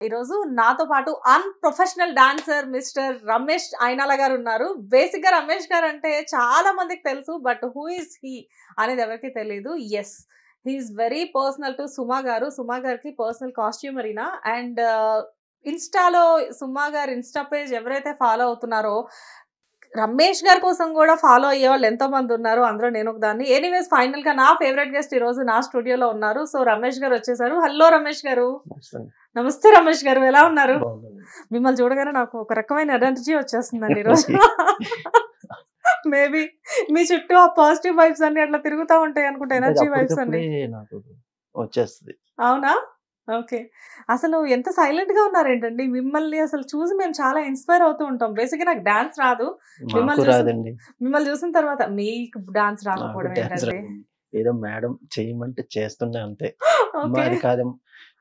ఈరోజు నాతో పాటు unprofessional dancer mister Ramesh Ayinala గారు ఉన్నారు. బేసిక్‌గా రమేష్ గారు అంటే చాలా మందికి తెలుసు. బట్ హూ ఈస్ హీ అనేది ఎవరికీ తెలీదు. Yes, he is very personal to Suma గారు. సుమా గారికి పర్సనల్ కాస్ట్యూమర్ ఈయన. అండ్ ఇన్‌స్టాలో సుమా గారి ఇన్‌స్టా పేజ్ ఎవరైతే ఫాలో అవుతున్నారో రమేష్ గారి కోసం కూడా ఫాలో అయ్యేవాళ్ళు ఎంతో మంది ఉన్నారు. అందులో నేను ఒకదాన్ని. ఎనీవేస్ ఫైనల్‌గా నా ఫేవరెట్ గెస్ట్ ఈరోజు నా స్టూడియోలో ఉన్నారు. సో రమేష్ గారు వచ్చేసారు. హలో రమేష్ గారు. నమస్తే రమేష్ గారు, ఎలా ఉన్నారు? మిమ్మల్ని చూడగానే నాకు ఒక రకమైన ఎనర్జీ వచ్చేస్తుందండి ఈరోజు. మేబీ మీ చుట్టూ ఆ పాజిటివ్ వైబ్స్ అన్ని అట్లా తిరుగుతూ ఉంటాయి అనుకుంటా, ఎనర్జీ వైబ్స్ అన్ని నాకు వచ్చేస్తుంది. అవునా? ఓకే. అసలు ఎంత సైలెంట్‌గా ఉన్నారేంటండి? మిమ్మల్ని అసలు చూసి మేము చాలా ఇన్‌స్పైర్ అవుతూ ఉంటాం. బేసిక్‌గా నాకు డాన్స్ రాదు. మిమ్మల్ని చూసిన తర్వాత మీకు డాన్స్ రాకపోవడం ఏంటండి? ఏదో మేడం చేయమంటే చేస్తున్నా అంతే. అది కాదు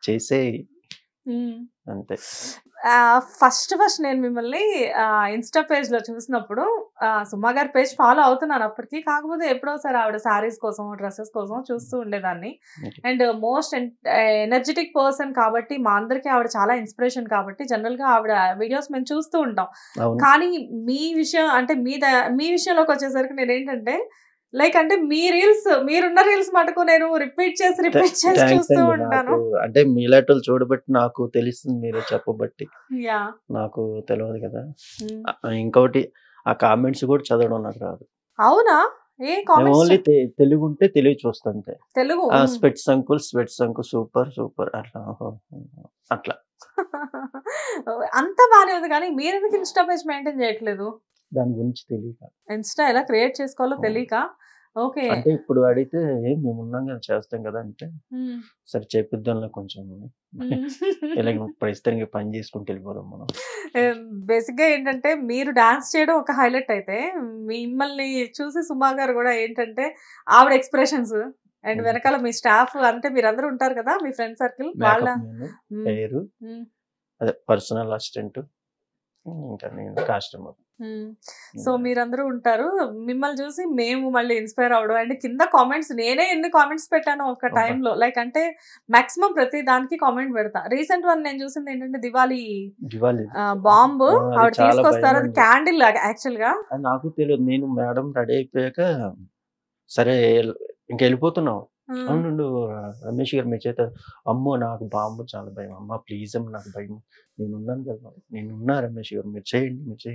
చేసే అంతే. ఫస్ట్ నేను మిమ్మల్ని ఇన్‌స్టా పేజ్‌లో చూసినప్పుడు సుమా గారి పేజ్ ఫాలో అవుతున్నాను అప్పటికి. కాకపోతే ఎప్పుడోసారి ఆవిడ సారీస్ కోసం, డ్రెసెస్ కోసం చూస్తూ ఉండేదాన్ని. అండ్ మోస్ట్ ఎనర్జెటిక్ పర్సన్ కాబట్టి మా అందరికీ ఆవిడ చాలా ఇన్స్పిరేషన్ కాబట్టి జనరల్‌గా ఆవిడ వీడియోస్ మేము చూస్తూ ఉంటాం. కానీ మీ విషయం అంటే మీ విషయంలోకి వచ్చేసరికి నేనేంటంటే లైక్ అంటే మీరున్న రీల్స్ మటుకు నేను రిపీట్ చేసి చూస్తూ ఉంటాను. అంటే మీలాటోళ్ళు చూడబట్టి నాకు తెలుస్తుంది, మీరే చెప్పబట్టి నాకు తెలియదు కదా. ఇంకోటి ఆ కామెంట్స్ కూడా చదవడం నాకు రాదు. అవునా? ఓన్లీ తెలుగు ఉంటే తెలుగు చూస్తాను అంతే. తెలుగు స్వెట్స్ అంకుల్ సూపర్ సూపర్ అట్లా అంత బానే ఉంది. కానీ మీరు ఎందుకు ఇన్‌స్టా పేజ్ మెయింటైన్ చేయట్లేదు? దాని గురించి తెలియక, ఇన్‌స్టా ఎలా క్రియేట్ చేసుకోవాలో తెలియక. ఓకే. అంటే ఇప్పుడు అడిగితే మేము ఉన్నాం కదా, చేస్తాం కదా అంటే సరే చేపిద్దాంలో కొంచెం ఇలా ప్రస్తుతానికి పని చేసుకుంటూ వెళ్ళిపోదాం మనం. బేసిక్‌గా ఏంటంటే మీరు డాన్స్ చేయడం ఒక హైలైట్ అయితే మిమ్మల్ని చూసి సుమా గారు కూడా ఏంటంటే ఆవిడ ఎక్స్‌ప్రెషన్స్ అండ్ వెనకాల మీ స్టాఫ్ అంటే మీరందరూ ఉంటారు కదా, మీ ఫ్రెండ్ సర్కిల్ వాళ్ళ పేరు అదే పర్సనల్ అసిస్టెంట్, ఇంకా నేను కస్టమర్. సో మీరందరూ ఉంటారు. మిమ్మల్ని చూసి మేము మళ్ళీ ఇన్‌స్పైర్ అవ్వడం అండ్ కింద కామెంట్స్ నేనే ఎన్ని కామెంట్స్ పెట్టాను ఒక టైంలో. లైక్ అంటే మాక్సిమం ప్రతి దానికి కామెంట్ పెడతా. రీసెంట్ వన్ నేను చూసింది ఏంటంటే దివాళీ బాంబ్ ఆవిడ తీసుకొస్తారు. అది క్యాండిల్ యాక్చువల్ గా. నాకు తెలియదు. నేను మేడం రెడీ అయిపోయాక సరే ఇంకా వెళ్ళిపోతున్నాం. అవును రమేష్ గారు మీ చేత, అమ్మో నాకు బాంబు చాలా భయం, అమ్మ ప్లీజ్ అమ్మ నాకు భయం, నేనున్నాను కదా, నేనున్నా రమేష్ గారు మీరు చేయండి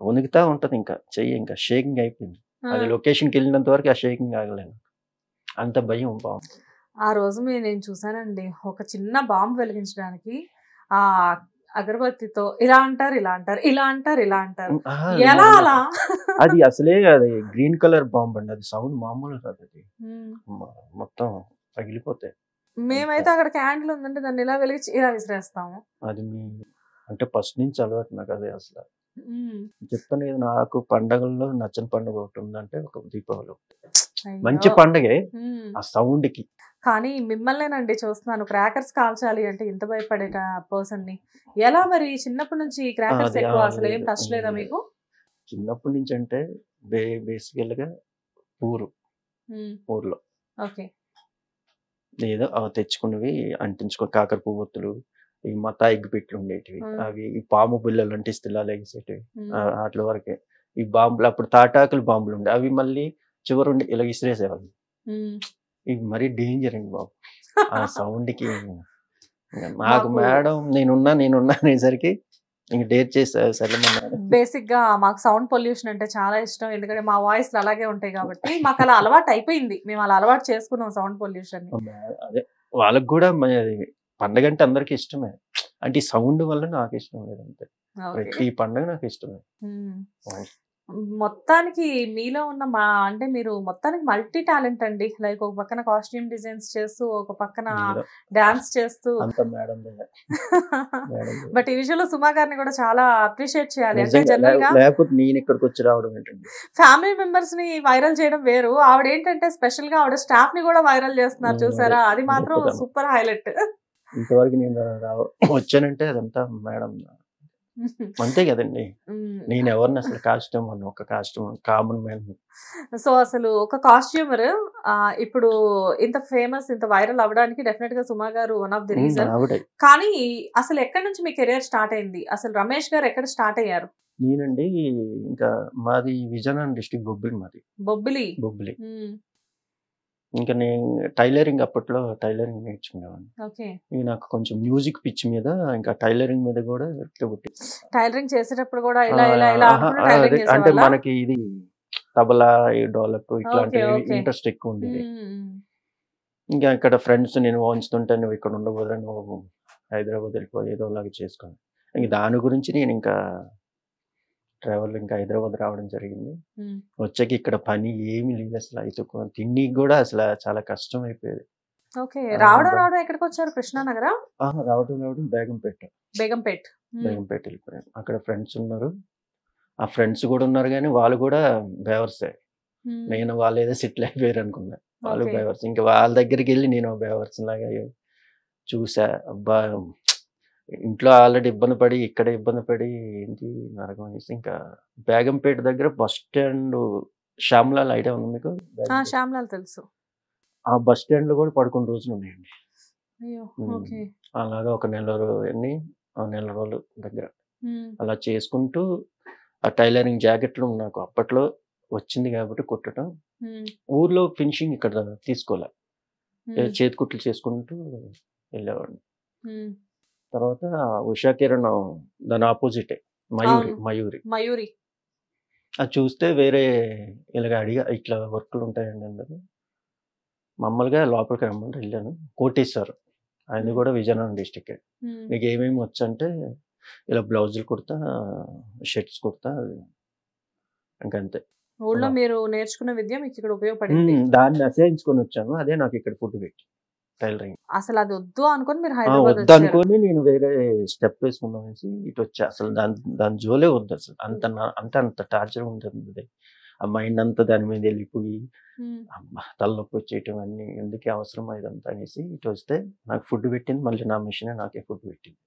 వణుకుతా ఉంటది. ఇంకా చెయ్యి ఇంకా షేకింగ్ అయిపోయింది. అది లొకేషన్కి వెళ్ళినంత వరకు ఆ షేకింగ్ ఆగలేను, అంత భయం బాంబు. ఆ రోజు నేను చూసానండి, ఒక చిన్న బాంబు వెలిగించడానికి ఆ అగరబత్తితో ఇలా అంటారు ఎలా అలా. అది అసలే అది గ్రీన్ కలర్ బాంబ్ అండి, అది సౌండ్ మామూలు కాదు, అది మొత్తం పగిలిపోతాయి. మేమైతే అక్కడ క్యాండిల్ ఉందంటే దాన్ని ఇలా వెలిగించి ఇలా విసిరేస్తాము. అది మీ అంటే ఫస్ట్ నుంచి అలవాటు నాకు. అదే అసలు చెప్తాను కదా, నాకు పండగల్లో నచ్చని పండుగ ఒకటి ఉందంటే ఒక దీపావళి. మంచి పండగే ఆ సౌండ్ కి. కానీ మిమ్మల్నేనండి చూస్తున్నాను, క్రాకర్స్ కాల్చాలి అంటే ఇంత భయపడే పర్సన్ ని ఎలా మరి? చిన్నప్పటి నుంచి క్రాకర్స్ ఎక్కువ అసలు ఏం టచ్ లేదా మీకు? చిన్నప్పటి నుంచి అంటే బేసికల్ గా ఊర్లో ఏదో తెచ్చుకున్నవి అంటించుకో, కాకర పువ్వొత్తులు, ఈ మతా ఎగ్గిపెట్లు ఉండేటివి, అవి ఈ పాము బిల్లలు అంటే ఇస్తలా ఎగిసేటివి, అట్ల వరకే. ఈ బాంబులు అప్పుడు తాటాకులు బాంబులు ఉండే, అవి మళ్ళీ చివరి ఇలా ఇసిరేసేవాళ్ళు. ఇవి మరీ డేంజర్ అండి బాబు ఆ సౌండ్ కి. నాకు మేడం నేనున్నా అనేసరికి ఇంక డేర్ చేస్తారు సరే. బేసిక్ గా మాకు సౌండ్ పొల్యూషన్ అంటే చాలా ఇష్టం, ఎందుకంటే మా వాయిస్ అలాగే ఉంటాయి కాబట్టి మాకు అలా అలవాటు అయిపోయింది. మేము అలా అలవాటు చేసుకున్నాం సౌండ్ పొల్యూషన్. అదే వాళ్ళకి కూడా పండగ అంటే అందరికి ఇష్టమే, అంటే ఈ సౌండ్ వల్ల నాకు ఇష్టం లేదు అంతే. ప్రతి పండుగ నాకు ఇష్టమే. మొత్తానికి మీలో ఉన్న అంటే మీరు మొత్తానికి మల్టీ టాలెంట్ అండి. లైక్ ఒక పక్కన కాస్ట్యూమ్ డిజైన్స్ చేస్తూ, ఒక పక్కన డాన్స్ చేస్తూ. బట్ ఈ విషయంలో సుమా గారిని కూడా చాలా అప్రిషియేట్ చేయాలి. అంటే జనరల్ గా నేను ఇక్కడికి వచ్చి రావడం ఏంటండి, ఫ్యామిలీ మెంబర్స్ ని వైరల్ చేయడం వేరు, ఆవిడ ఏంటంటే స్పెషల్ గా ఆవిడ స్టాఫ్ ని కూడా వైరల్ చేస్తున్నారు చూసారా, అది మాత్రం సూపర్ హైలైట్. ఇంతవరకు నేను వచ్చానంటే అదంతా మేడం అంతే కదండి. నేను ఎవరిని అసలు కాస్ట్యూమ్ అని ఒక కాస్ట్యూమ్ కామన్ మ్యాన్. సో అసలు ఒక కాస్ట్యూమర్ ఇప్పుడు ఇంత ఫేమస్ ఇంత వైరల్ అవ్వడానికి డెఫినెట్ గా సుమా గారు వన్ ఆఫ్ ది రీజన్. ఆవిడే. కానీ అసలు ఎక్కడి నుంచి మీ కెరియర్ స్టార్ట్ అయింది? అసలు రమేష్ గారు ఎక్కడ స్టార్ట్ అయ్యారు? నేనండి ఇంకా మాది విజయనగరం డిస్ట్రిక్ట్ బొబ్బిలి మాది. బొబ్బిలి. బొబ్బిలి. ఇంకా నేను టైలరింగ్ అప్పట్లో టైలరింగ్ నేర్చుకునేవాడిని. ఓకే. ఇక నాకు కొంచెం మ్యూజిక్ పిచ్ మీద ఇంకా టైలరింగ్ మీద కూడా పుట్టి టైలరింగ్ చేసేటప్పుడు కూడా ఇలా ఇలా ఇలా అనుకుంటూ టైలరింగ్ అంటే చేసేవాళ్ళా? మనకి ఇది తబలా డోలక్ ఇట్లాంటి ఓకే, ఓకే. ఇంట్రెస్ట్ ఎక్కువ ఉండేది. ఇంకా ఇక్కడ ఫ్రెండ్స్ నేను వంచుతుంటే నువ్వు ఇక్కడ ఉండబోదా, నువ్వు హైదరాబాద్ వెళ్ళిపో ఏదో లాగా చేసుకోండి. ఇంక దాని గురించి నేను ఇంకా ట్రావెల్ ఇంకా హైదరాబాద్ రావడం జరిగింది. వచ్చాక ఇక్కడ పని ఏమి లేదు అసలు. అయితే తిండికి కూడా అసలు చాలా కష్టం అయిపోయేది. ఓకే. రావడం ఎక్కడికి వచ్చారు? కృష్ణానగరా? రావడం బేగంపేట. బేగంపేట్. బేగంపేట వెళ్ళిపోయాను. అక్కడ ఫ్రెండ్స్ ఉన్నారు. ఆ ఫ్రెండ్స్ కూడా ఉన్నారు కానీ వాళ్ళు కూడా బేవర్సే. నేను వాళ్ళు ఏదో సెటిల్ అయిపోయారు అనుకున్నా. వాళ్ళు ఓకే. బేవర్స్. ఇంకా వాళ్ళ దగ్గరికి వెళ్ళి నేను బేవర్స్ లాగా చూసా. అబ్బా ఇంట్లో ఆల్రెడీ ఇబ్బంది పడి ఇక్కడ ఇబ్బంది పడి ఏంటి నరకం అనేసి ఇంకా బేగంపేట దగ్గర బస్ స్టాండ్ శ్యామ్లాల్ ఐడియా ఉంది మీకు? శ్యామ్లాల్ తెలుసు. ఆ బస్ స్టాండ్ లో కూడా పడుకున్న రోజులు ఉన్నాయండి. అయ్యో. ఓకే. అలాగా ఒక నెల రోజులు దగ్గర అలా చేసుకుంటూ ఆ టైలరింగ్ జాకెట్లు నాకు అప్పట్లో వచ్చింది కాబట్టి కుట్టడం. ఊర్లో ఫినిషింగ్ ఇక్కడ తీసుకోలే, చేతి కుట్లు చేసుకుంటూ వెళ్ళేవాడిని. తర్వాత ఉషా కిరణ్ దాని ఆపోజిటే మయూరి. అది చూస్తే వేరే ఇలాగ అడిగా ఇట్లా వర్క్లు ఉంటాయండి అందరు. మామూలుగా లోపలికి రమ్మంటే వెళ్ళాను. కోటేశ్వర్ ఆయన కూడా విజయనగరం డిస్టిక్. నీకు ఏమేమి వచ్చంటే ఇలా బ్లౌజులు కుడతా, షర్ట్స్ కుడతా, ఇంకంతే. ఊళ్ళో మీరు నేర్చుకున్న విద్య మీకు ఇక్కడ ఉపయోగపడింది. దాన్ని అసహించుకొని వచ్చాను. అదే నాకు ఇక్కడ ఫుడ్ పెట్టి టైలరింగ్. అసలు అది వద్దు అనుకుని మీరు హైదరాబాద్ వద్దు అనుకొని నేను వేరే స్టెప్ వేసుకుందాం అనేసి ఇటు వచ్చా. అసలు దాని జోలే వద్దు అసలు. అంత టార్చర్ ఉంటుంది. ఆ మైండ్ అంతా దాని మీద వెళ్ళిపోయి తలనొప్పి వచ్చేయటం అన్ని ఎందుకే అవసరం ఇదంతా అనేసి ఇటు వస్తే నాకు ఫుడ్ పెట్టింది. మళ్ళీ నా మిషన్ నాకే ఫుడ్ పెట్టింది.